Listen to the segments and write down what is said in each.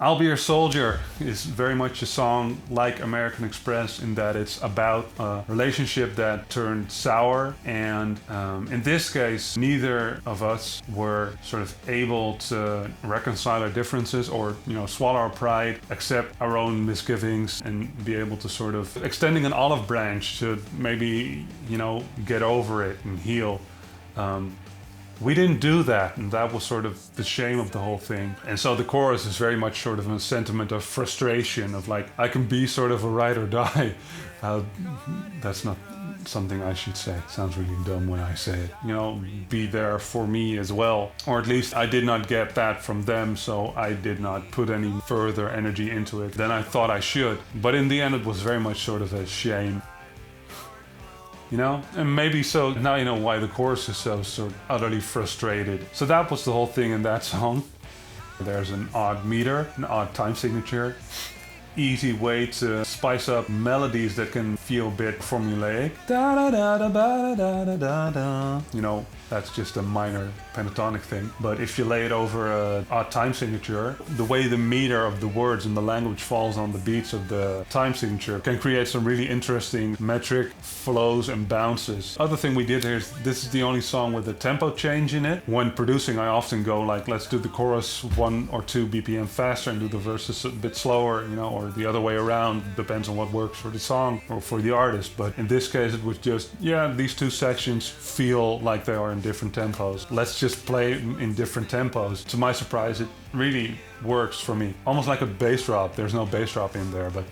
I'll Be Your Soldier is very much a song like American Express in that it's about a relationship that turned sour, and in this case neither of us were sort of able to reconcile our differences or swallow our pride, accept our own misgivings, and be able to sort of extending an olive branch to maybe get over it and heal. We didn't do that, and that was sort of the shame of the whole thing. And so the chorus is very much sort of a sentiment of frustration, of like, I can be sort of a ride or die. That's not something I should say. It sounds really dumb when I say it. Be there for me as well. Or at least I did not get that from them, so I did not put any further energy into it than I thought I should. But in the end, it was very much sort of a shame. And maybe so now you know why the chorus is so sort of utterly frustrated. So that was the whole thing in that song. There's an odd meter, an odd time signature. Easy way to spice up melodies that can feel a bit formulaic. Da da da da da da da da. That's just a minor pentatonic thing. But if you lay it over an odd time signature, the way the meter of the words and the language falls on the beats of the time signature can create some really interesting metric flows and bounces. Other thing we did here is this is the only song with a tempo change in it. When producing, I often go like, let's do the chorus 1 or 2 BPM faster and do the verses a bit slower, or the other way around. Depends on what works for the song or for the artist. But in this case, it was just, these two sections feel like they are in different tempos. Let's just play in different tempos. To my surprise, it really works for me. Almost like a bass drop. There's no bass drop in there, but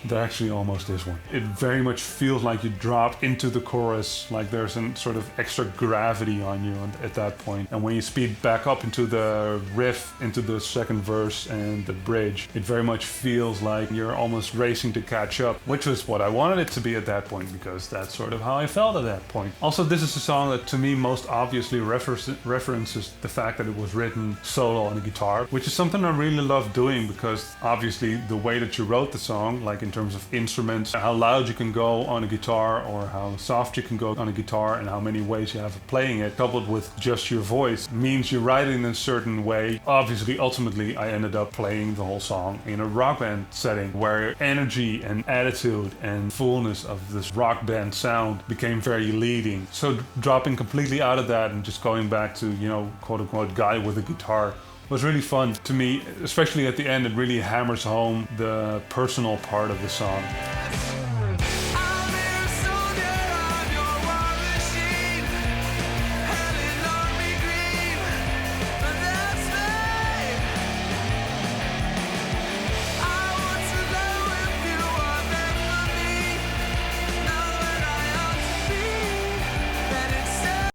there actually almost is one. It very much feels like you drop into the chorus, like there's a sort of extra gravity on you at that point. And when you speed back up into the riff, into the second verse and the bridge, it very much feels like you're almost racing to catch up, which was what I wanted it to be at that point, because that's sort of how I felt at that point. Also, this is a song that to me most obviously references the fact that it was written solo on the guitar, which is something I really love doing, because obviously the way that you wrote the song, like in terms of instruments, how loud you can go on a guitar or how soft you can go on a guitar and how many ways you have of playing it, coupled with just your voice, means you write it in a certain way. Obviously, ultimately, I ended up playing the whole song in a rock band setting where energy and attitude and fullness of this rock band sound became very leading. So dropping completely out of that and just going back to, quote unquote, guy with a guitar was really fun to me, especially at the end. It really hammers home the personal part of the song.